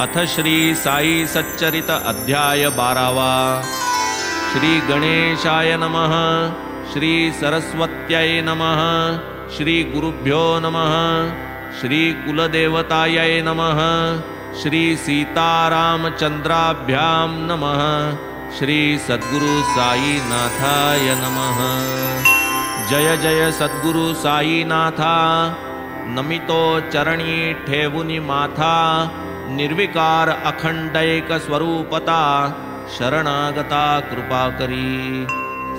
अथ श्री साई सच्चरित अध्याय 12वा। श्री गणेशाय नमः। श्री सरस्वत्यै नमः। श्री गुरुभ्यो नमः। श्री कुलदेवतायै नमः। श्री सीतारामचंद्राभ्यां नमः। श्री सद्गुरु साईनाथाय नमः। जय जय सद्गुरु साईनाथा। नमितो चरणी ठेवुनी माथा। निर्विकार अखंडैक स्वरूपता शरणागता कृपा करी।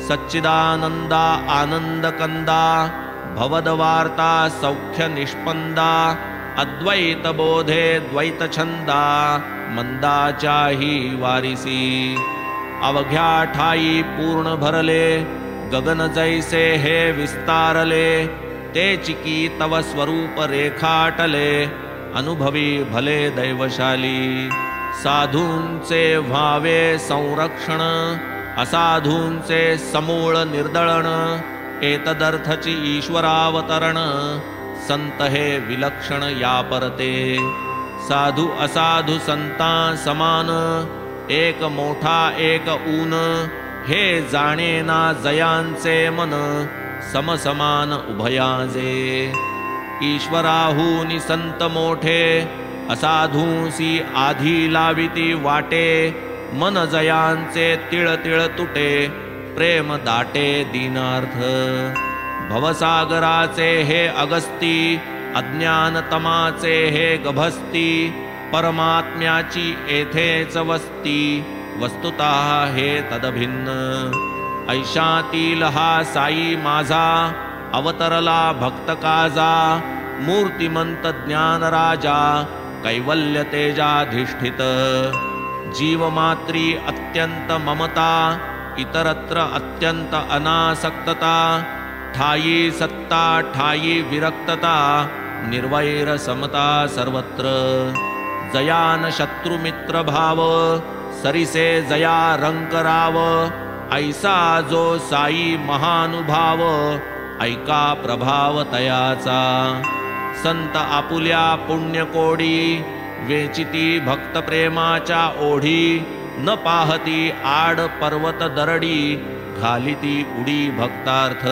सच्चिदानंदा आनंद कंदा भवदवार्ता सौख्य निष्पंदा। अद्वैत बोधे द्वैत छंदा मंदाचाही वारिसी। अवघ्या ठाई पूर्ण भरले गगन जैसे हे विस्तारले। तेचिकी तव स्वरूप रेखाटले अनुभवी भले दैवशाली। साधूंचे व्हावे संरक्षण असाधूंचे समूळ निर्दळण। एतदर्थची ईश्वरावतरण संत हे विलक्षण या परते। साधू असाधू संता समान एक मोठा एक ऊन। हे जाणे ना जयांचे मन समसमान उभयाजे। ईश्वराहूनी संत मोठे असाधूंसी आधी लाविती वाटे। मन जयांचे तिळ तिळ तुटे प्रेम दाटे दीनार्थ। भवसागराचे हे अगस्ती अज्ञान तमाचे हे गभस्ती। परमात्म्याची येथेच वस्ती वस्तुतः हे तदभिन्न। ऐशातील हा साई माझा अवतरला भक्त काजा। मूर्तिमंत ज्ञान राजा कैवल्य तेजाधिष्ठित। जीवमात्री अत्यंत ममता इतरत्र अत्यंत अनासक्तता। ठाई सत्ता ठाई विरक्तता निर्वैर समता सर्वत्र। जयान शत्रुमित्र भाव सरिसे जया रंकराव। ऐसा जो साई महानुभाव ऐका प्रभाव तयाचा। संत आपुल्या पुण्यकोडी वेचिती भक्त प्रेमाच्या ओढी। न पाहती आड पर्वत दरडी घालिती उडी भक्तार्थ।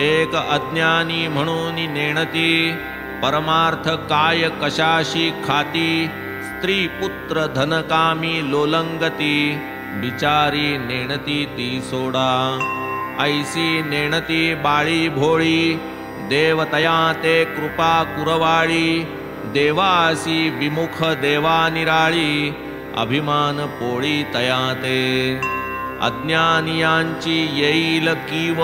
एक अज्ञानी म्हणून नेणती परमार्थ काय कशाशी खाती। स्त्री पुत्र धनकामी लोलंगती बिचारी नेणती ती सोडा। ऐसी नेणती बाळी भोळी देवतया ते कृपा कुरवाळी। देवासी विमुख देवा निराळी अभिमान पोळी तया ते। अज्ञानियांची येईल कीव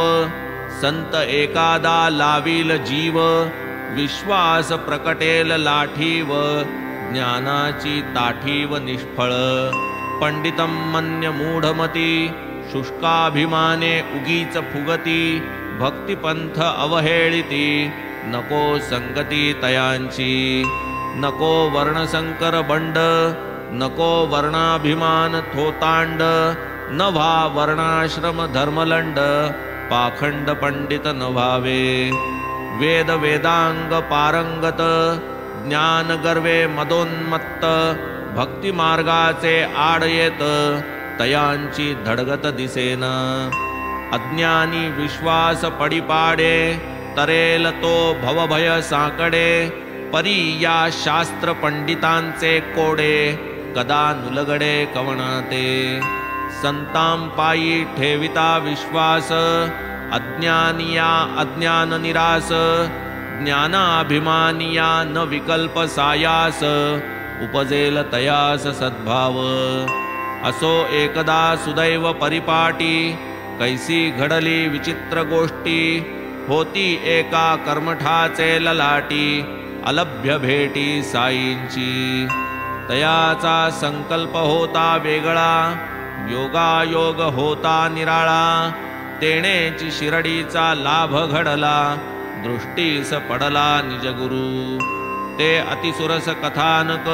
संत एकादा लावील जीव। विश्वास प्रकटेल लाठीव ज्ञानाची ताठीव निष्फळ। पंडितं मन्य मूढमती शुष्काभिमाने उगीच फुगती। भक्तिपंथ अवहेळिती नको संगती तयांची। नको वर्णसंकर बंड नको वर्णाभिमान थोतांड। न व्हा वर्णाश्रम धर्मलंड पाखंड पंडित न व्हावे। वेद वेदांग पारंगत ज्ञान गर्वे मदोन्मत्त। भक्ती मार्गाचे आड येत तयांची धडगत दिसेना। अज्ञानी विश्वास पडिपाडे तरेल तो भवभय साकडे। परी या शास्त्र पंडितांचे कोडे कदा नुलगडे कवणाते। संतां पायी ठेविता विश्वास अज्ञानिया अज्ञान निरास। ज्ञानाभिमानिया न विकल्प सायास उपजेल तयास सद्भाव। असो एकदा सुदैव परिपाटी कैसी घडली विचित्र गोष्टी। होती एका कर्मठाचे ललाटी अलभ्य भेटी साईंची। तयाचा संकल्प होता वेगळा योगायोग होता निराळा। तेणेची शिरडीचा लाभ घडला दृष्टीस पडला निजगुरु। ते अतिसुरस कथानक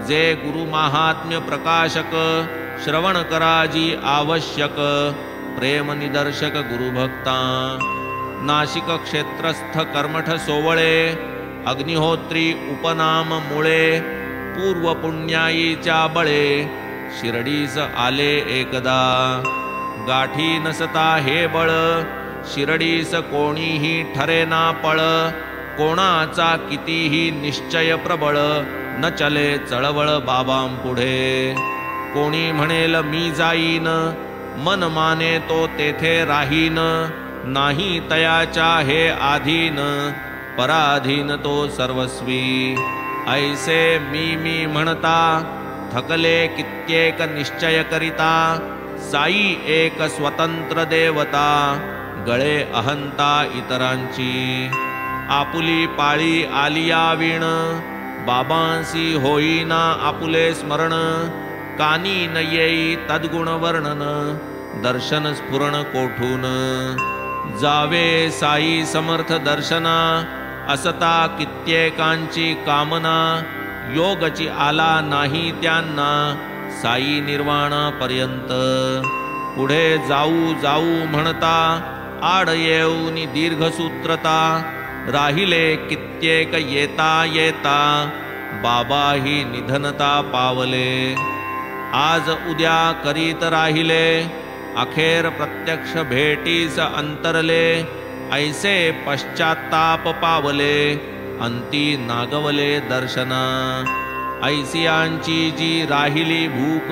जे गुरु महात्म्य प्रकाशक। श्रवण कराजी आवश्यक प्रेम निदर्शक गुरुभक्ता। नाशिक क्षेत्रस्थ कर्मठ सोवळे अग्निहोत्री उपनाम मुळे पूर्व पुण्याईच्या बळे शिर्डीस आले एकदा। गाठी नसता हे बळ शिर्डीस कोणीही ठरेना पळ। कोणाचा कितीही निश्चय प्रबळ न चले चळवळ बाबांपुढे। कोणी म्हणेल मी जाईन मन माने तो तेथे राहीन। नाही तयाच्या हे आधीन पराधीन तो सर्वस्वी। ऐसे मी म्हणता थकले कित्येक निश्चय करिता। साई एक स्वतंत्र देवता गळे अहंता इतरांची। आपुली पाळी आलिया वीण बाबांसी होईना आपुले स्मरण। कानी न येई तद्गुण वर्णन दर्शन स्फुरण कोठून। जावे साई समर्थ दर्शना असता कित्येकांची कामना। योगची आला नाही त्यांना साई निर्वाणापर्यंत। पुढे जाऊ जाऊ म्हणता आड येऊनी दीर्घसूत्रता। राहिले कित्येक येता येता बाबाही निधनता पावले। आज उद्या करीत राहिले अखेर प्रत्यक्ष भेटीस अंतरले। ऐसे पश्चात्ताप पावले अंती नागवले दर्शना। ऐसियांची जी राहिली भूक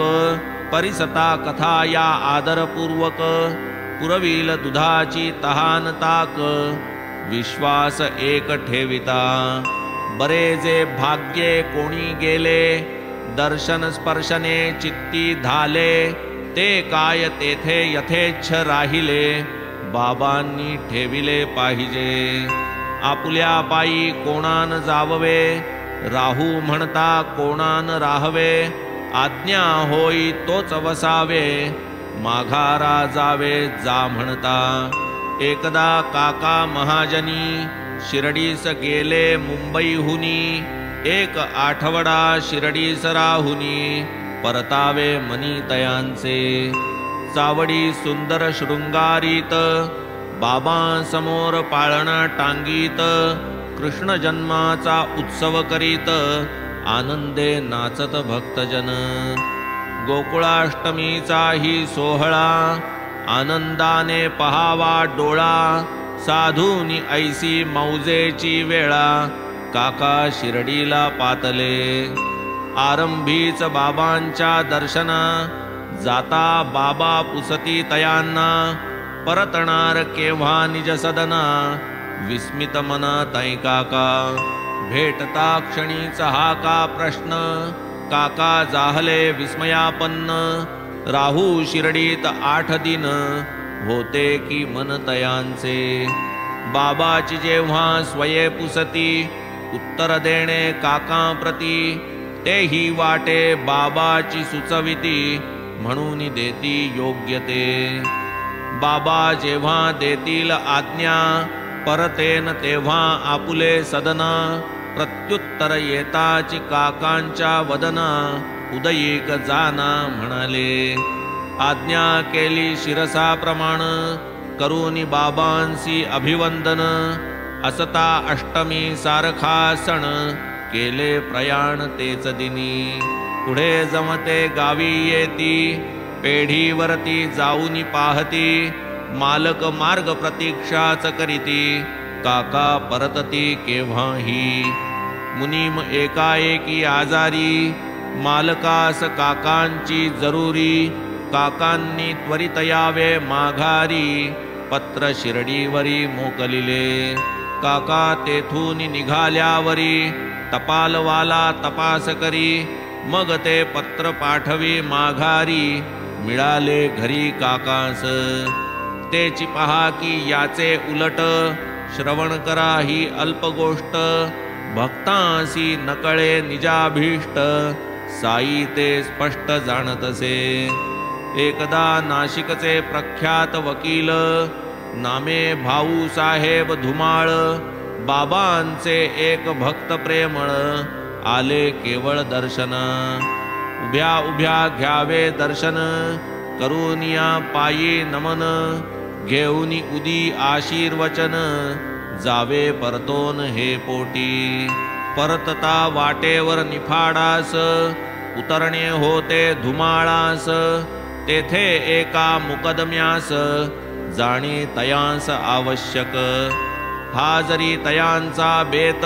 परिसता कथा या आदरपूर्वक। पुरविल दुधाची तहान ताक विश्वास एक ठेविता। बरे जे भाग्ये कोणी गेले दर्शन स्पर्शने चित्ती धाले। ते काय तेथे यथेच्छ राहिले बाबांनी ठेविले पाहिजे। आपुल्या पायी कोणान जाववे राहू म्हणता कोणान राहवे। आज्ञा होई तोच वसावे माघारा जावे जा म्हणता। एकदा काका महाजनी शिर्डीस गेले मुंबईहुनी। एक आठवडा शिर्डीस राहुनी परतावे मनी तयांचे। चावडी सुंदर शृंगारीत बाबांसमोर पाळणा टांगीत। कृष्ण जन्माचा उत्सव करीत आनंदे नाचत भक्तजन। गोकुळाष्टमीचा ही सोहळा आनंदाने पहावा डोळा। साधूनी ऐसी मौजेची वेळा काका शिर्डीला पातले। आरंभीच बाबांच्या दर्शना जाता बाबा पुसती तयांना। परतणार केव्हा निज सदना विस्मित मनात काका। भेटता क्षणीचा हा का प्रश्न काका जाहले विस्मयापन्न। राहू शिर्डीत 8 दिन होते की मन तयांचे। बाबाची जेव्हा स्वये पुसती उत्तर देणे काका प्रती। तेही वाटे बाबाची सुचविती म्हणून देती योग्य ते। बाबा जेव्हा देतील आज्ञा परतेन तेव्हा आपुले सदना। प्रत्युत्तर येताची काकांच्या वदना उदयीक जाना म्हणाले। आज्ञा केली शिरसा प्रमाण करूनी बाबांसी अभिवंदन। असता अष्टमी सारखा सण केले प्रयाण तेच दिनी। पुढे जमते गावी येती पेढीवरती जाऊनी पाहती। मालक मार्ग प्रतीक्षाच करीती काका परतती केव्हाही। मुनीम एकाएकी आजारी मालकास काकांची जरुरी। काकांनी त्वरित यावे माघारी पत्र शिर्डीवरी मोकलिले। काका तेथून निघाल्यावरी टपालवाला तपास करी। मग ते पत्र पाठवी माघारी मिळाले घरी काकास। तेची पहा की याचे उलट श्रवण करा ही अल्प गोष्ट। भक्तांसी नकळे निजाभीष्ट साई ते स्पष्ट जाणतसे। एकदा नाशिकचे प्रख्यात वकील नामे भाऊ साहेब धुमाळ। बाबांचे एक भक्त प्रेमळ आले केवळ दर्शना। उभ्या उभ्या घ्यावे दर्शन करूनिया पायी नमन। घेऊनी उदी आशीर्वचन जावे परतोन हे पोटी। परतता वाटेवर निफाडास उतरणे होते धुमाळास तेथे एका मुकदम्यास जाणे तयांस आवश्यक हा जरी तयांचा बेत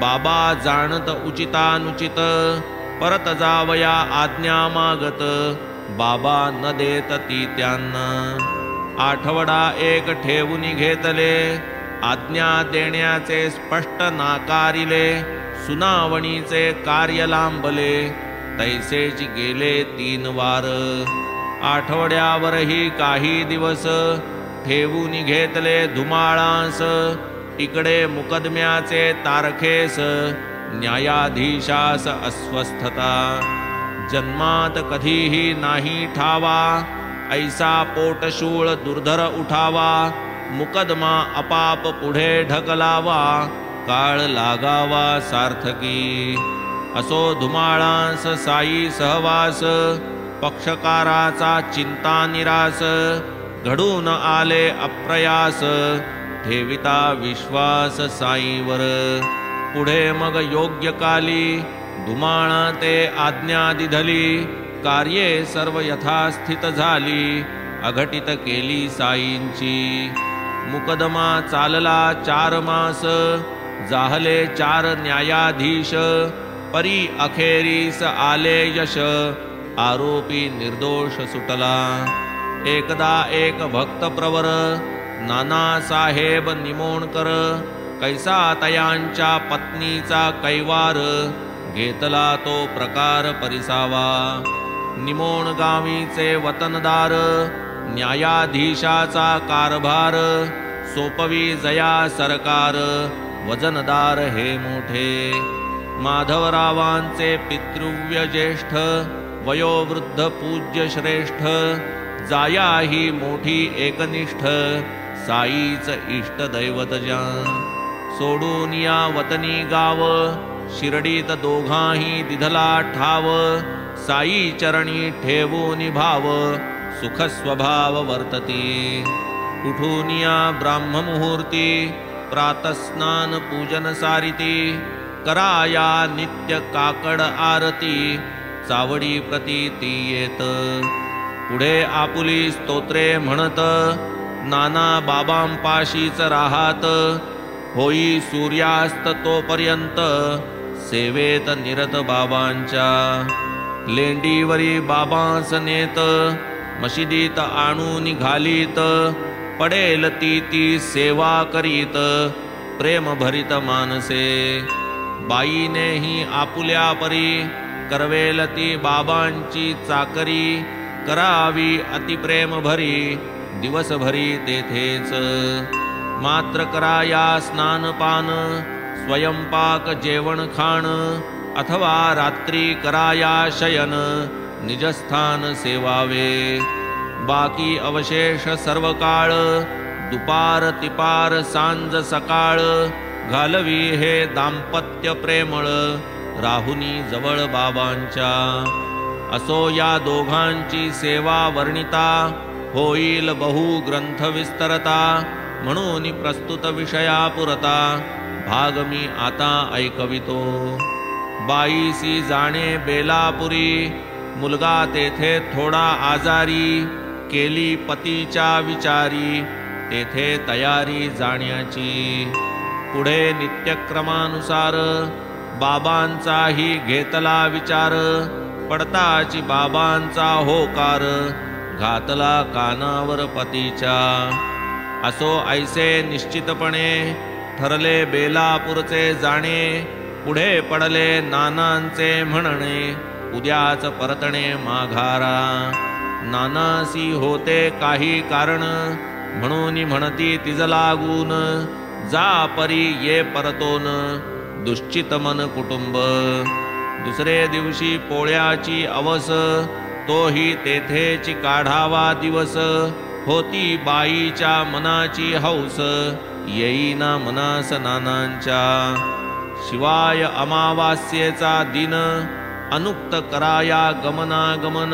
बाबा जाणत उचितानुचित परत जावया आज्ञा मागत बाबा न देत ती त्यांना आठवडा एक ठेवून घेतले आज्ञा देण्याचे स्पष्ट नाकारिले सुनावणीचे कार्य लांबले तैसेच गेले 3 वार आठवड्यावरही काही दिवस ठेवून घेतले धुमाळास इकडे मुकदम्याचे तारखेस न्यायाधीशास अस्वस्थता जन्मात कधीही नाही ठावा ऐसा पोटशूळ दुर्धर उठावा मुकदमा अपाप पुढे ढकलावा काळ लागावा सार्थकी असो धुमाळास साई सहवास पक्षकाराचा चिंता निरास घडून आले अप्रयास ठेविता विश्वास साईवर पुढे मग योग्य काली धुमाळा ते आज्ञा दिधली कार्ये सर्व यथास्थित झाली अघटित केली साईंची मुकदमा चालला 4 मास जाहले 4 न्यायाधीश परी अखेरीस आले यश आरोपी निर्दोष सुटला एकदा एक भक्त प्रवर नाना साहेब निमोणकर कैसा तयांच्या पत्नीचा कैवार घेतला तो प्रकार परिसावा निमोण गावीचे वतनदार न्यायाधीशाचा कारभार सोपवी जया सरकार वजनदार हे मोठे माधवरावांचे पितृव्य ज्येष्ठ वयोवृद्ध पूज्य श्रेष्ठ जाया ही मोठी एकनिष्ठ साईच इष्ट दैवत जान सोडून या वतनी गाव शिर्डीत दोघाही दिधला ठाव साई चरणी ठेवून भाव सुख स्वभाव वर्तती उठून या ब्राह्ममुहूर्ती प्रातस्नान पूजन सारिती कराया नित्य काकड आरती चावडी प्रती ती येत पुढे आपुली स्तोत्रे म्हणत नाना बाबांपाशीच राहात होई सूर्यास्त तोपर्यंत सेवेत निरत बाबांच्या लेंडीवरी बाबांस नेत मशिदीत आणून घालीत पडेल ती सेवा करीत प्रेम भरित मानसे बाईनेही आपुल्या परी करवेल ती बाबांची चाकरी करावी अतिप्रेम भरी दिवसभरी तेथेच मात्र कराया स्नानपान स्वयंपाक जेवण खाण अथवा रात्री कराया शयन निजस्थान सेवावे बाकी अवशेष सर्व काळ दुपार तिपार सांज सकाळ घालवी हे दाम्पत्य प्रेमळ राहुनी जवळ बाबांच्या असो या दोघांची सेवा वर्णिता होईल बहु ग्रंथ विस्तरता म्हणून प्रस्तुत विषया पुरता भाग मी आता ऐकवितो बाईसी जाणे बेलापुरी मुलगा तेथे थोडा आजारी केली पतीच्या विचारी तेथे तयारी जाण्याची पुढे नित्यक्रमानुसार बाबांचाही घेतला विचार पडताची बाबांचा होकार घातला कानावर पतीच्या असो ऐसे निश्चितपणे ठरले बेलापूरचे जाणे पुढे पडले नानांचे म्हणणे उद्याच परतणे माघारा नानासी होते काही कारण म्हणून म्हणती तिज लागून जा परी ये परतोन दुश्चित मन कुटुंब दुसरे दिवशी पोळ्याची अवस तोही तेथेची काढावा दिवस होती बाईच्या मनाची हौस येईना मनास नानांच्या शिवाय अमावास्येचा दिन अनुक्त कराया गमनागमन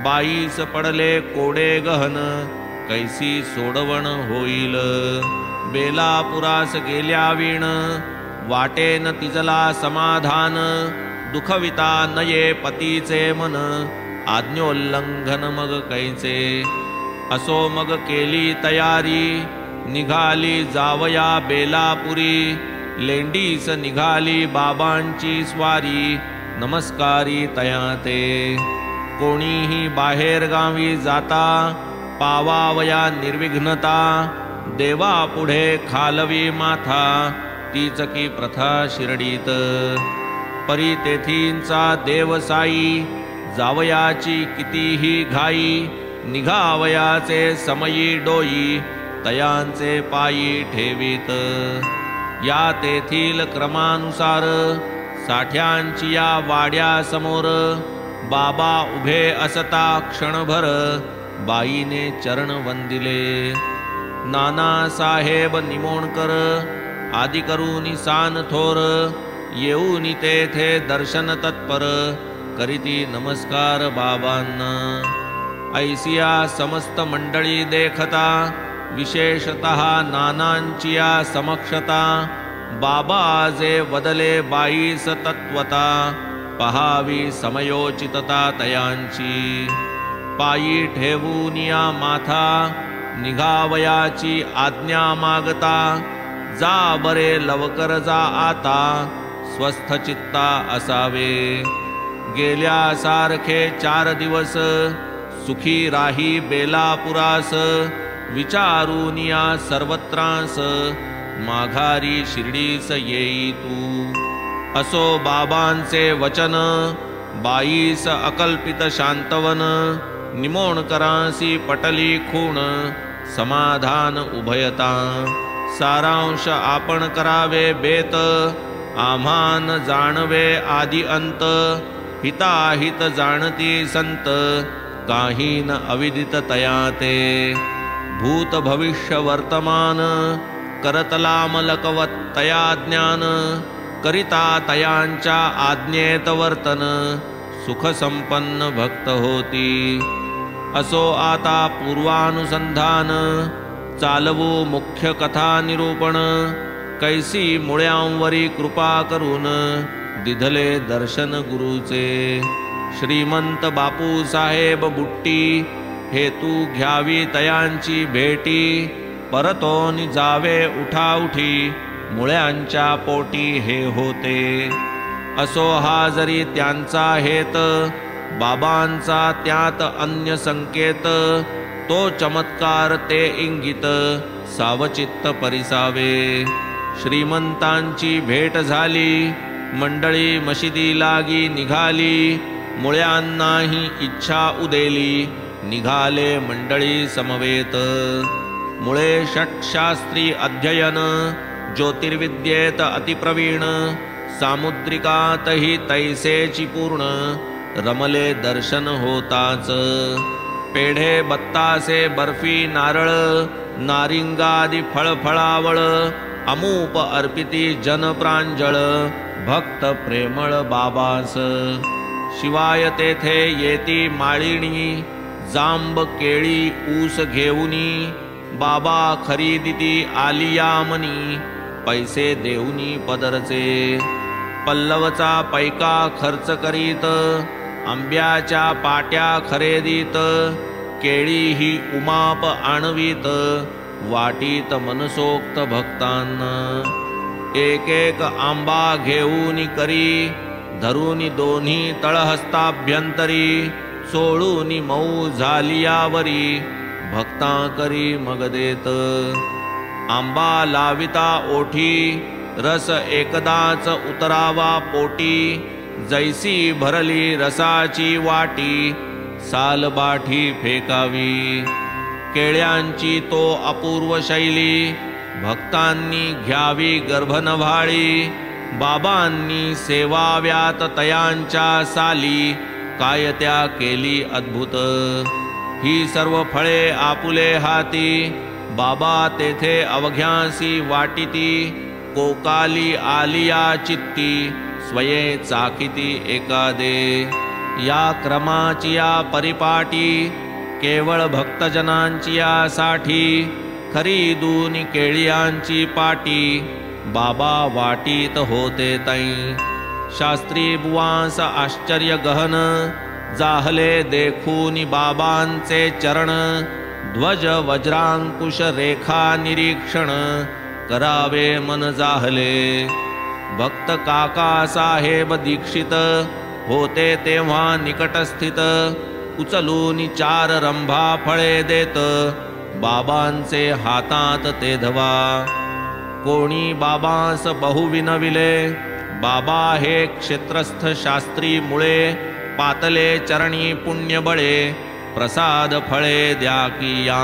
बाईस पडले कोडे गहन कैसी सोडवण होईल बेलापुरास गेल्या विण वाटेन तिजला समाधान, दुखविता नये पतीचे मन, आज्ञोल्लंघन मग कैचे. असो मग केली तयारी, निघाली जावया बेलापुरी. लेंडीस निघाली बाबांची स्वारी, नमस्कारी तया ते. कोणीही बाहेर गावी जाता, पावावया निर्विघ्नता. देवा पुढे खालवी माथा, तीच की प्रथा शिर्डीत. परी तेथींचा देवसाई, जावयाची कितीही घाई. निघावयाचे समयी डोई, तयांचे पायी ठेवीत. या तेथील क्रमानुसार, साठ्यांची या वाड्या समोर. बाबा उभे असता क्षणभर, बाईने चरण वंदिले. नाना साहेब निमोणकर, आदि करूनी सान थोर. येऊनी तेथे दर्शन तत्पर, करीती नमस्कार बाबांना. ऐसिया समस्त मंडळी देखता, विशेषतः नानांची या समक्षता. बाबा जे वदले बाईस तत्वता, पहावी समयोचितता तयांची. पायी ठेवून या माथा, निघावयाची आज्ञा मागता. जा बरे लवकर जा आता, स्वस्थ चित्ता असावे. गेल्यासारखे 4 दिवस, सुखी राही बेलापुरास. विचारून या सर्वत्रांस, माघारी शिर्डीस येई तू. असो बाबांचे वचन, बाईस अकल्पित शांतवन. निमोणकरांसी पटली खूण, समाधान उभयता. सारांश आपण करावे बेत, आम्हान जाणवे आदि अंत. हिताहित जाणती संत, काही न अविदित तया ते. भूत भविष्य वर्तमान, करतला मलकवत तया ज्ञान. करिता तयांच्या आज्ञेत वर्तन, सुख संपन्न भक्त होती. असो आता पूर्वानुसंधान, चालवू मुख्य कथा निरूपण. कैसी मुळ्यांवरी कृपा करून, दिधले दर्शन गुरुचे. श्रीमंत बापू साहेब बुट्टी, हेतू घ्यावी तयांची भेटी. परतोनी जावे उठाउठी, मुळ्यांच्या पोटी हे होते. असो हा जरी त्यांचा हेत, बाबांचा त्यात अन्य संकेत. तो चमत्कार ते इंगित, सावचित्त परिसावे. श्रीमंतांची भेट झाली, मंडळी मशिदी लागी निघाली. मुळ्यांनाही इच्छा उदेली, निघाले मंडळी समवेत. मुळे षट्शास्त्री अध्ययन, ज्योतिर्विद्येत अतिप्रवीण. सामुद्रिकातही तैसेची पूर्ण, रमले दर्शन होताच. पेढे बत्तासे बर्फी नारळ, नारिंगादी फळफळावळ. अमूप अर्पिती जन प्रांजळ, भक्त प्रेमळ बाबास. शिवाय तेथे येती माळिणी, जांब केळी ऊस घेऊनी. बाबा खरीदिती आलिया मनी, पैसे देऊनी पदरचे. पल्लवचा पैका खर्च करीत, आंब्याच्या पाट्या खरेदीत. केळी ही उमाप आणवीत, वाटीत मनसोक्त भक्तांना. एक एक आंबा घेऊनी करी, धरूनी दोन्ही तळहस्ताभ्यंतरी. सोळूनी मऊ झालियावरी, भक्ता करी मग देत. आंबा लाविता ओठी, रस एकदाच उतरावा पोटी. जैसी भरली रसाची वाटी, सालबाठी फेकावी. केळ्यांची तो अपूर्व शैली, भक्तांनी घ्यावी गर्भनभाळी. बाबांनी सेवाव्यात तयांच्या साली, काय त्या केली अद्भुत. ही सर्व फळे आपुले हाती, बाबा तेथे अवघ्यांसी वाटिती. कोकाली आलिया चित्ती, स्वये चाकिती एकादे. या क्रमाची या परिपाटी, केवळ भक्तजनांची यासाठी. खरीदून केळियांची पाटी, बाबा वाटीत होते तै। शास्त्री बुवांस आश्चर्य गहन, जाहले देखूनी बाबांचे चरण। ध्वज वज्रांकुश रेखा निरीक्षण, करावे मन जाहले। भक्त काका साहेब दीक्षित, होते तेव्हा निकटस्थित। उचलून 4 रंभा फळे देत, बाबांचे हातात ते धवा। कोणी बाबांस बहु विनविले, बाबा हे क्षेत्रस्थ शास्त्री मुळे। पातले चरणी पुण्यबळे, प्रसाद फळे द्या किया।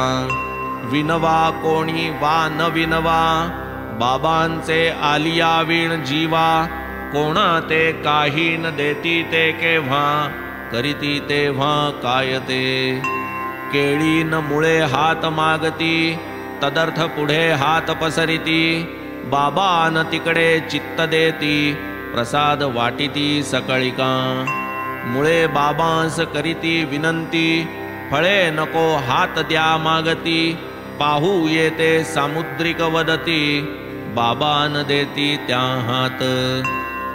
विनवा कोणी वा न विनवा, बाबांचे आलिया विण जीवा। कोणा ते काही न देती ते केव्हा, करीती तेव्हा काय ते। केळी न मुळे हात मागती, तदर्थ पुढे हात पसरिती। बाबा न तिकडे चित्त देती, प्रसाद वाटिती सकळिका। मुळे बाबांस करीती विनंती, फळे नको हात द्या मागती। पाहू येते सामुद्रिक वदती, बाबा न देती त्या हात।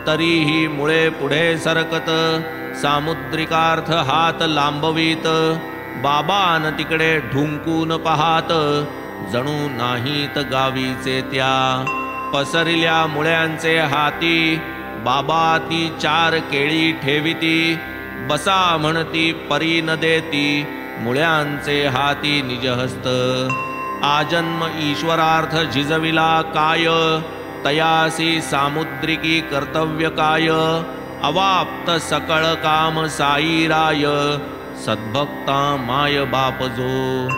तरीही मुळे पुढे सरकत, सामुद्रिकार्थ हात लांबवीत। बाबा न तिकडे ढुंकून पाहात, जणू नाहीत गावीचे त्या। पसरल्या मुळ्यांचे हाती, बाबा ती 4 केळी ठेविती। बसा म्हणती परी न देती, मुळ्यांचे हाती निजहस्त। आजन्म ईश्वरार्थ झिजविला काय, तयासी सामुद्रिकी कर्तव्य काय। अवाप्त सकळ काम साईराय, सद्भक्ता माय बाप जो।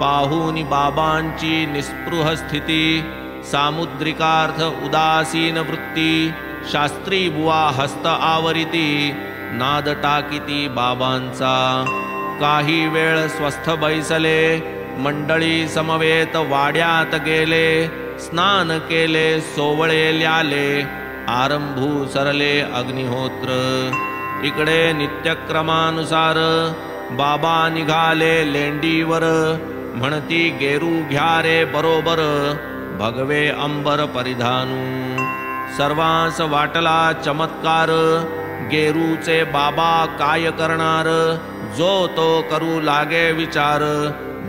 पाहून बाबांची निस्पृह स्थिती, सामुद्रिकार्थ उदासीन वृत्ती। शास्त्री बुवा हस्त आवरिती, नाद टाकिती बाबांचा। काही वेळ स्वस्थ बैसले, मंडळी समवेत वाड्यात गेले। स्नान केले सोवळेल्याले, आरंभू सरले अग्निहोत्र। इकडे नित्यक्रमानुसार बाबा निघाले लेंडीवर। म्हणती गेरू घ्या रे बरोबर, भगवे अंबर परिधानू। सर्वांस वाटला चमत्कार, गेरूचे बाबा काय करणार। जो तो करू लागे विचार,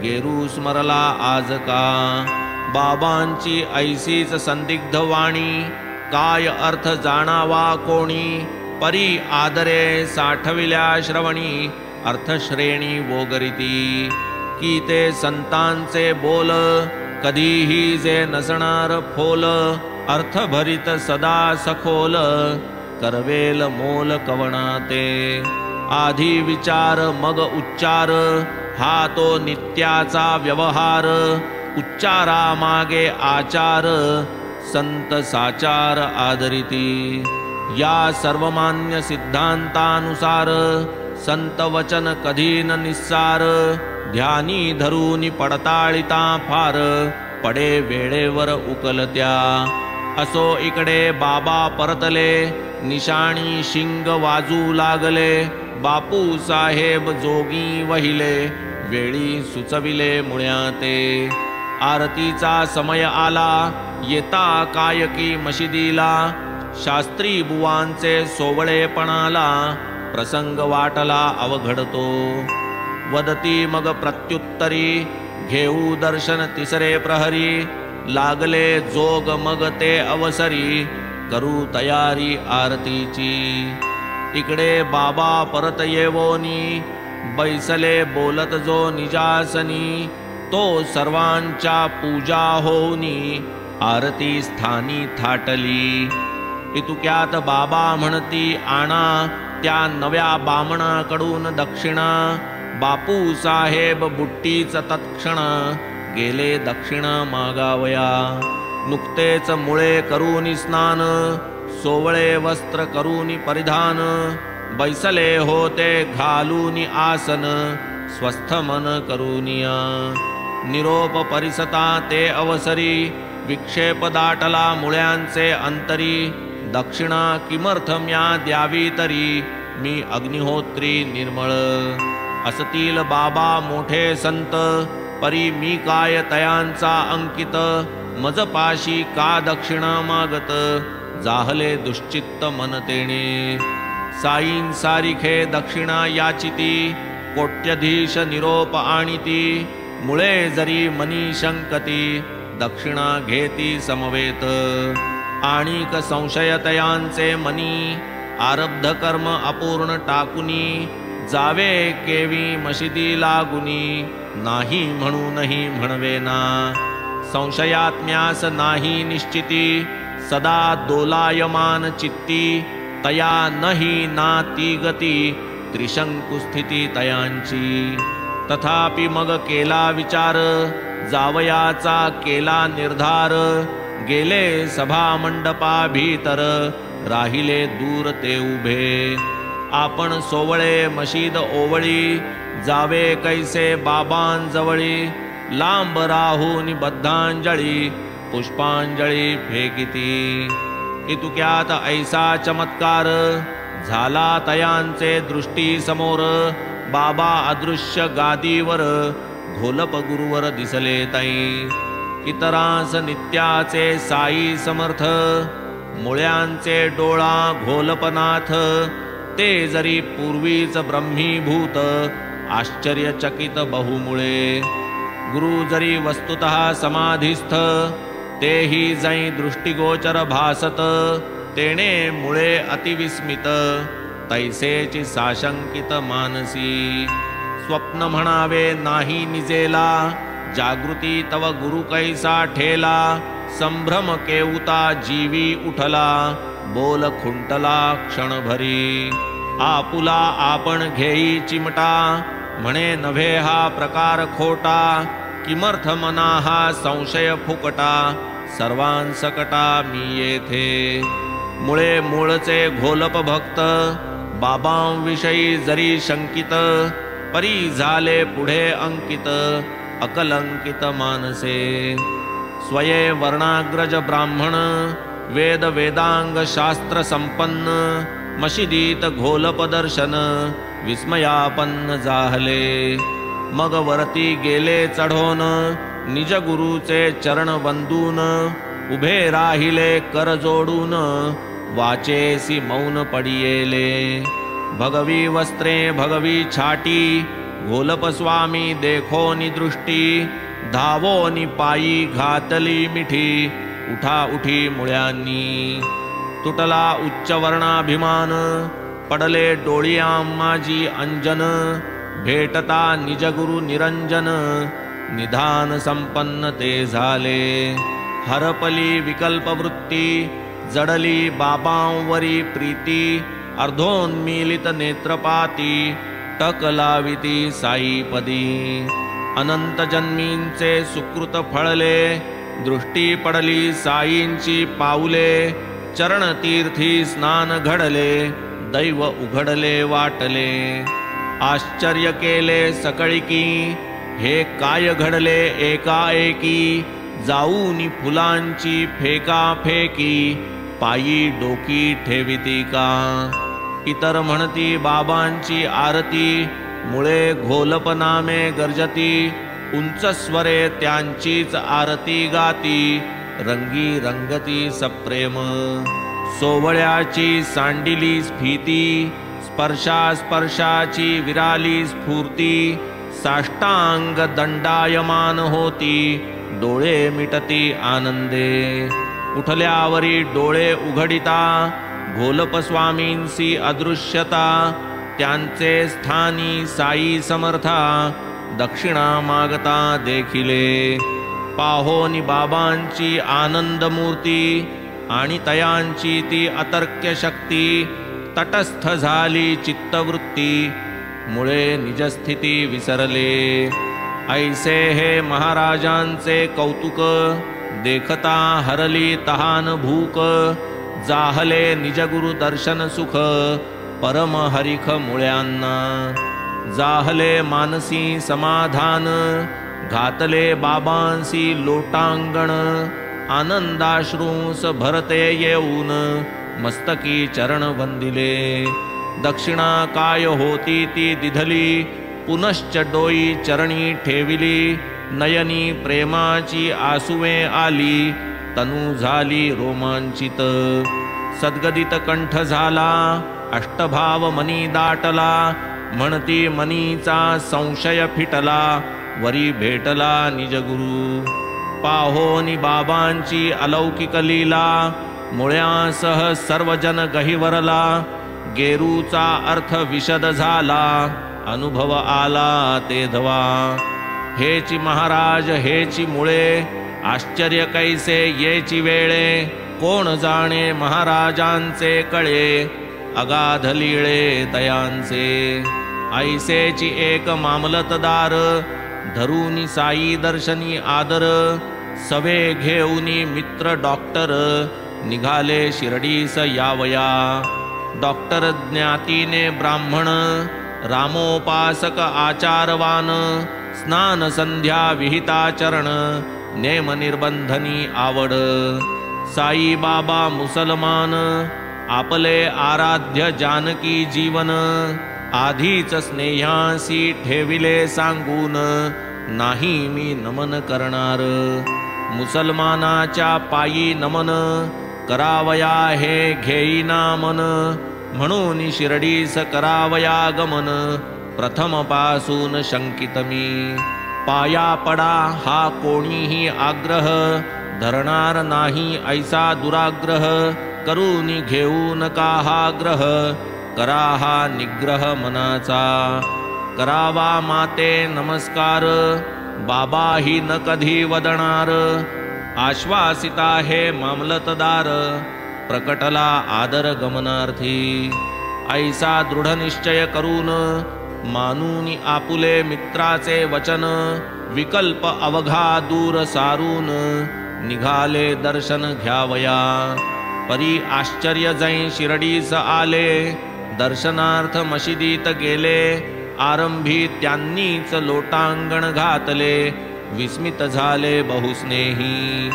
गेरू स्मरला आज का। बाबांची ऐसीच संदिग्ध वाणी, काय अर्थ जाणावा कोणी। परी आदरे साठविल्या श्रवणी, अर्थश्रेणी वोगरिती। की ते संतांचे बोल, कधीही जे नसणार फोल। अर्थभरित सदा सखोल, करवेल मोल कवना ते। आधी विचार मग उच्चार, हा तो नित्याचा व्यवहार। उच्चारा मागे आचार, संत साचार आदरिती। या सर्वमान्य सिद्धांतानुसार, संत वचन कधी न निस्सार। ध्यानी धरूनी पडताळिता फार, पडे वेळेवर उकलत्या। असो इकडे बाबा परतले, निशाणी शिंग वाजू लागले। बापू साहेब जोगी वहिले, वेळी सुचविले मुळ्याते। आरतीचा समय आला, येता कायकी मशिदीला। शास्त्री बुवांचे सोवळेपणाला, प्रसंग वाटला अवघडतो। वदती मग प्रत्युत्तरी, घेऊ दर्शन तिसरे प्रहरी। लागले जोग मग ते अवसरी, करू तयारी आरतीची। इकडे बाबा परत येवोनी, बैसले बोलत जो निजासनी। तो सर्वांच्या पूजा होऊनी, आरती स्थानी थाटली। इतुक्यात बाबा म्हणती आणा, त्या नव्या बामणाकडून दक्षिणा। बापू साहेब बुट्टीच तत्क्षण, गेले दक्षिण मागावया। नुकतेच मुळे करूनी स्नान, सोवळे वस्त्र करूनी परिधान। बैसले होते घालूनी आसन, स्वस्थ मन करूनिया। निरोप परिसता ते अवसरी, विक्षेप दाटला मुळ्यांचे अंतरी। दक्षिणा किमर्थम्या द्यावी तरी, मी अग्निहोत्री निर्मळ। असतील बाबा मोठे संत, परी मी काय तयांचा अंकित। मजपाशी का दक्षिणा मागत, जाहले दुश्चित्त मन तेणे. साईं सारिखे दक्षिणा याचिती, कोट्यधीश निरोप आणिती. मुळे जरी मनी शंकती, दक्षिणा घेती समवेत. आणिक संशयतयांचे मनी, आरब्ध कर्म अपूर्ण टाकुनी. जावे केवी मशिदी लागुनी, नाही म्हणूनही म्हणवेना. संशयात्म्यास नाही निश्चिती, सदा दोलायमान चित्ती. तया नही ना ती गती, त्रिशंकुस्थिती तयांची. तथापि मग केला विचार, जावयाचा केला निर्धार. गेले सभा मंडपा भीतर, राहिले दूर ते उभे. आपण सोवळे मशीद ओवळी, जावे कैसे बाबांजवळी. लांब राहून बद्धांजळी, पुष्पांजळी फेकिती. इतुक्यात ऐसा चमत्कार, झाला तयांचे दृष्टी समोर. बाबा अदृश्य गादीवर, घोलप गुरुवर दिसले तै. इतरांस नित्याचे साई समर्थ, मुळ्यांचे डोळा घोलपनाथ. ते जरी पूर्वीच ब्रह्मीभूत, आश्चर्यचकित बहुमुळे. गुरु जरी वस्तुतः समाधिस्थ, तेही जै दृष्टिगोचर भासत. तेणे मुळे अतिविस्मित, तैसेची साशंकित मानसी. स्वप्न म्हणावे नाही निजेला, जागृती तव गुरु कैसा ठेला. संभ्रम केऊता जीवी उठला, बोल खुंटला क्षणभरी. आपुला आपण घेई चिमटा, म्हणे नव्हे हा प्रकार खोटा. किमर्थ मना हा संशय फुकटा, सर्वांसकटा मी येथे. मुळे मूळचे घोलप भक्त, बाबांविषयी जरी शंकित. परी झाले पुढे अंकित, अकलंकित मानसे. स्वये वर्णाग्रज ब्राह्मण, वेद वेदांग शास्त्र संपन्न. मशिदीत घोलप दर्शन, विस्मयापन्न जाहले. मग वरती गेले चढोन, निज गुरुचे चरण वंदून. उभे राहिले कर जोडून, वाचेसी मौन पडियेले. भगवी वस्त्रे भगवी छाटी, घोलप स्वामी देखोनी दृष्टी. धावोनी पायी घातली मिठी, उठा उठी मुळ्यांनी. तुटला उच्च वर्णाभिमान, पडले डोळियां माझी अंजन. भेटता निजगुरु निरंजन, निधान संपन्न ते झाले. हरपली विकल्पवृत्ती, जडली बाबांवरी प्रीती. अर्धोन्मीलित नेत्रपाती, टक लाविती साईपदी. अनंत जन्मींचे सुकृत फळले, दृष्टी पडली साईंची पाऊले. चरणतीर्थी स्नान घडले, दैव उघडले वाटले. आश्चर्य केले सकळिकी, हे काय घडले एकाएकी. जाऊनी फुलांची फेका फेकी, पायी डोकी ठेविती का. इतर म्हणती बाबांची आरती, मुळे घोलप नामे गर्जती. उंच स्वरे त्यांचीच आरती गाती, रंगी रंगती सप्रेम. सोवळ्याची सांडिली स्फीती, स्पर्शाची विराली स्फूर्ती. साष्टांग दंडायमान होती, डोळे मिटती आनंदे. उठल्यावरी डोळे उघडिता, घोलप स्वामींसी अदृश्यता. त्यांचे स्थानी साई समर्था, दक्षिणा मागता देखिले. पाहोनी बाबांची आनंद मूर्ती, आणि तयांची ती अतर्क्य शक्ती. तटस्थ झाली चित्तवृत्ती, मुळे निजस्थिती विसरले. ऐसे हे महाराजांचे कौतुक, देखता हरली तहान भूक. जाहले निजगुरु दर्शन सुख, परम हरिख मुळ्यांना. जाहले मानसी समाधान, घातले बाबांसी लोटांगण. आनंदाश्रूंस भरते येऊन, मस्तकी चरण वंदिले. दक्षिणा काय होती ती दिधली, पुनश्च डोई चरणी ठेविली. नयनी प्रेमाची आसुवे आली, तनु झाली रोमांचित. सद्गदित कंठ झाला, अष्टभाव मनी दाटला, म्हणती मनीचा संशय फिटला, वरी भेटला निजगुरु. पाहोनी बाबांची अलौकिक लीला, मुळ्यासह सर्वजन गहिवरला. गेरूचा अर्थ विशद झाला, अनुभव आला तेधवा. हेची महाराज हेची मुळे, आश्चर्य कैसे येची वेळे. कोण जाणे महाराजांचे कळे, अगाध लीळे तयांचे. ऐसेची एक मामलतदार, धरूनी साई दर्शनी आदर. सवे घेऊनी मित्र डॉक्टर, निघाले शिर्डीस यावया. डॉक्टर ज्ञातीने ब्राह्मण, रामोपासक आचारवान. स्नान संध्या विहिताचरण, नेम निर्बंधनी आवड. साई बाबा मुसलमान, आपले आराध्य जानकी जीवन. आधीच स्नेहासी ठेविले सांगून, नाही मी नमन करणार. मुसलमानाच्या पायी नमन, करावया हे घेईना मन. म्हणून शिर्डीस करावया गमन, प्रथमपासून शंकित मी. पाया पडा हा कोणीही आग्रह, धरणार नाही ऐसा दुराग्रह. करून घेऊ नका हा ग्रह, करा हा निग्रह मनाचा. करावा माते नमस्कार, बाबाही न कधी वदणार. आश्वासिता हे मामलतदार, प्रकटला आदर गमनार्थी. ऐसा दृढ निश्चय करून, मानून आपुले मित्राचे वचन. विकल्प अवघा दूर सारून, निघाले दर्शन घ्यावया. परी आश्चर्य जै शिर्डीस आले, दर्शनार्थ मशिदीत गेले. आरंभी त्यांनीच लोटांगण घातले, विस्मित झाले बहुस्नेही.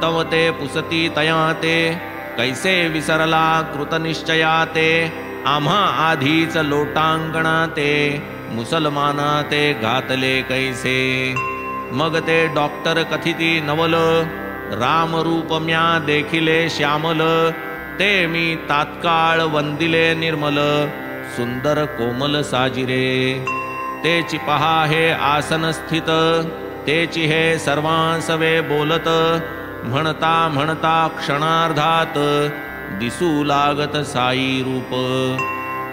तव ते पुसती तया ते, कैसे विसरला कृतनिश्चया ते. आम्हा आधीच लोटांगणा ते, मुसलमाना ते घातले कैसे. मग ते डॉक्टर कथिती नवल, रामरूप म्या देखिले श्यामल. ते मी तात्काळ वंदिले निर्मल, सुंदर कोमल साजिरे. तेची पहा हे आसन स्थित, तेची हे सर्वांसवे बोलत. म्हणता म्हणता क्षणार्धात, दिसू लागत साई रूप.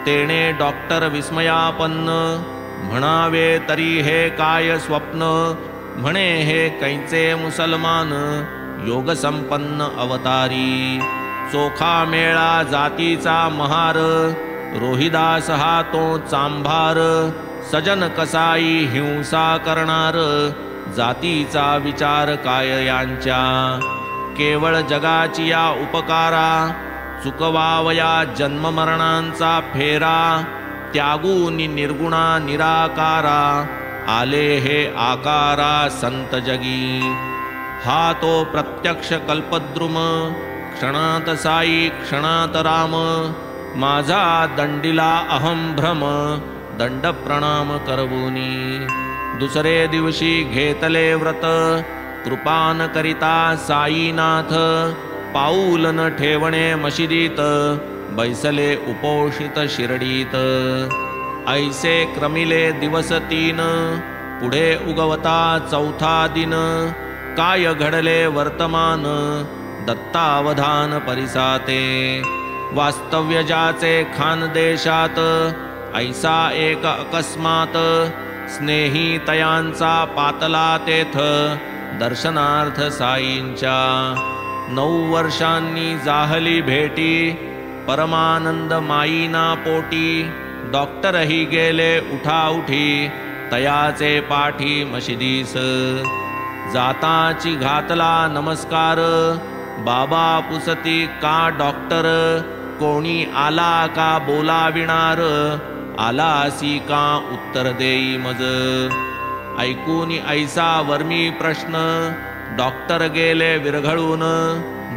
तेने डॉक्टर विस्मयापन्न, म्हणावे तरी हे काय स्वप्न. म्हणे हे कैचे मुसलमान, योग संपन्न अवतारी. चोखा मेळा जातीचा महार, रोहिदास हा तो चांभार. सजन कसाई हिंसा करणार, जातीचा विचार काय यांच्या. केवळ जगाची या उपकारा, चुकवावया जन्म मरणांचा फेरा. त्यागूनी निर्गुणा निराकारा, आले हे आकारा संत जगी. हा तो प्रत्यक्ष कल्पद्रुम, क्षणात साई क्षणात राम. माझा दंडिला अहम भ्रम, दंड प्रणाम करवुनी. दुसरे दिवशी घेतले व्रत, कृपान करिता साईनाथ. पाऊल न ठेवणे मशिदीत, बैसले उपोषित शिर्डीत. ऐसे क्रमिले दिवस 3, पुढे उगवता चौथा दिन. काय घडले वर्तमान, दत्तावधान परिसाते. वास्तव्य जाचे खानदेशात, ऐसा एक अकस्मात. स्नेही तयांचा पातला तेथ, दर्शनार्थ साईंच्या. 9 वर्षांनी जाहली भेटी, परमानंद माईना पोटी. डॉक्टरही गेले उठाउठी, तयाचे पाठी मशिदीस. जाताची घातला नमस्कार, बाबा पुसती का डॉक्टर. कोणी आला का बोलाविणार, आलासी का उत्तर देई मज. ऐकून ऐसा वर्मी प्रश्न, डॉक्टर गेले विरघळून.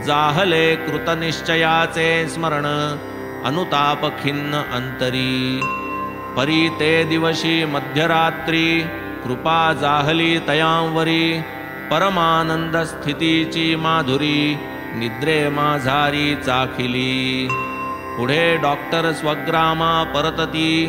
जाहले कृतनिश्चयाचे स्मरण, अनुताप खिन्न अंतरी. परी ते दिवशी मध्यरात्री, कृपा जाहली तयांवरी, परमानंद स्थितीची माधुरी, निद्रे माझारी चाखिली. पुढे डॉक्टर स्वग्रामा परतती,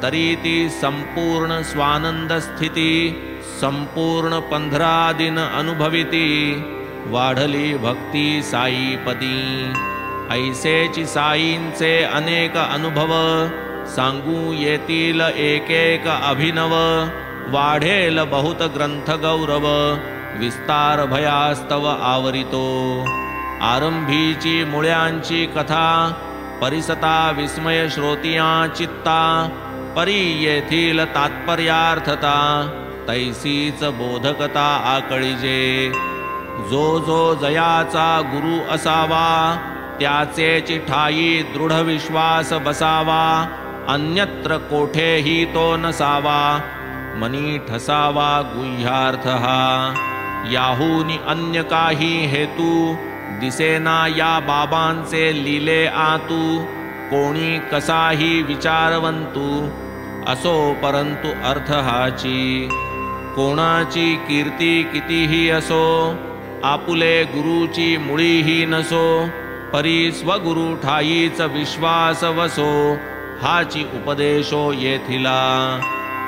तरी ती संपूर्ण स्वानंद स्थिती, संपूर्ण 15 दिन अनुभविती. वाढली भक्ती साईपदी, ऐसेची साईंचे अनेक अनुभव, सांगू येतील एक एक अभिनव. वाढेल बहुत ग्रंथ गौरव, विस्तार भयास्तव आवरितो. आरंभीची मुळ्यांची कथा, परिसता विस्मय श्रोतिया चित्ता. परी येथील तात्पर्यार्थता, तैसीच बोधकता आकळिजे. जो जो जयाचा गुरु असावा, त्याचेची ठाई दृढ विश्वास बसावा. अन्यत्र कोठेही तो नसावा, मनी ठसावा गुह्यार्थ हा. याहूनी अन्य काही हेतू, दिसेना या बाबांचे लिले आतू. कोणी कसाही विचारवंतू, असो परंतु अर्थ हाची. कोणाची कीर्ती कितीही असो, आपुले गुरुची मुळीही नसो. परी स्वगुरु ठाईच विश्वास वसो, हाची उपदेशो येथिला.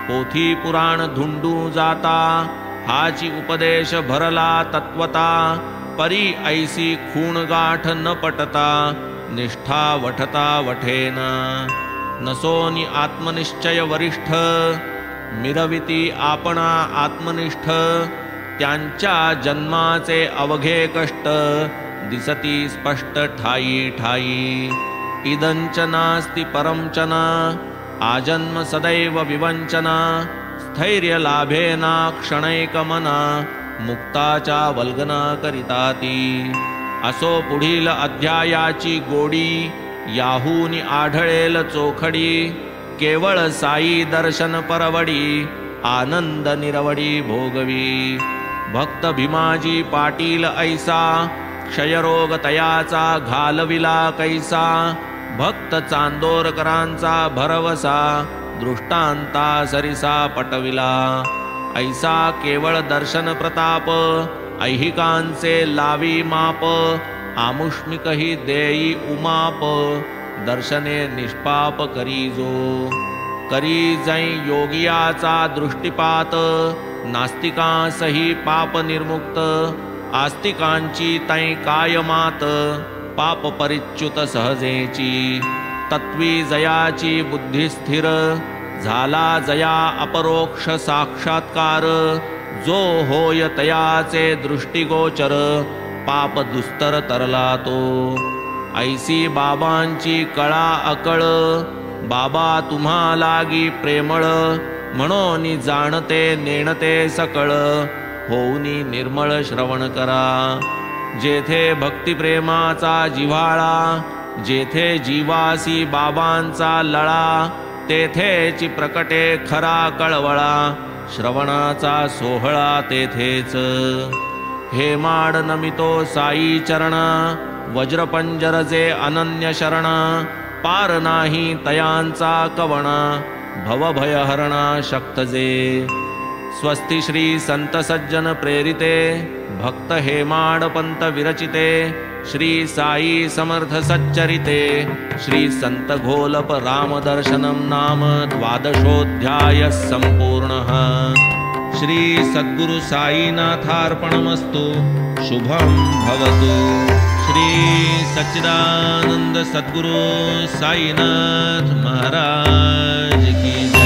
पोथी पुराण धुंडू जाता, हाची उपदेश भरला तत्वता. परी ऐसी खूण गाठ न पटता, निष्ठा वठता वठेना. नसोनी आत्मनिश्चय वरिष्ठ, मिरविती आपणा आत्मनिष्ठ. त्यांच्या जन्माचे अवघे कष्ट, दिसती स्पष्ट ठाई ठाई. इदंच नास्ति परंचना, आजन्म सदैव विवंचना. स्थैर्य लाभेना क्षणैकमना, मुक्ताच्या वल्गना करिता ती. असो पुढील अध्यायाची गोडी, याहूनी आढळेल चोखडी. केवळ साई दर्शन परवडी, आनंद निरवडी भोगवी. भक्त भीमाजी पाटील ऐसा, क्षयरोग तयाचा घालविला कैसा. भक्त चांदोरकरांचा भरवसा, दृष्टांता सरिसा पटविला. ऐसा केवळ दर्शन प्रताप, ऐहिकांचे लावी माप. आमुष्मिकही देई उमाप, दर्शने निष्पाप करीजो. करी जै योगियाचा दृष्टिपात, नास्तिकांसही पाप निर्मुक्त. आस्तिकांची तै कायमात, पाप परिच्युत सहजेची. तत्वी जयाची बुद्धी स्थिर, झाला जया अपरोक्ष साक्षात्कार. जो होय तयाचे दृष्टिगोचर, पाप दुस्तर तरला तो. ऐसी बाबांची कळा अकळ, बाबा तुम्हा लागी प्रेमळ. म्हणून जाणते नेणते सकळ, होऊनी निर्मळ श्रवण करा. जेथे भक्तिप्रेमाचा जिव्हाळा, जेथे जीवासी बाबांचा लळा. तेथेची प्रकटे खरा कळवळा, श्रवणाचा सोहळा तेथेच. हेमाड नमितो साई चरण, वज्रपंजरजे अनन्य शरण. पार नाही तयांचा कवणा, भवभयहरणा शक्तजे. स्वस्ति श्री संत सज्जन प्रेरिते, भक्त हेमाड पंत विरचिते. श्री साई समर्थ सच्चरिते, श्री संत घोलप रामदर्शनम नाम 12ोऽध्यायः संपूर्णः. श्री सद्गुरु साईनाथार्पणमस्तु. शुभं भवतु. श्री सच्चिदानंद सद्गुरु साईनाथ महाराज की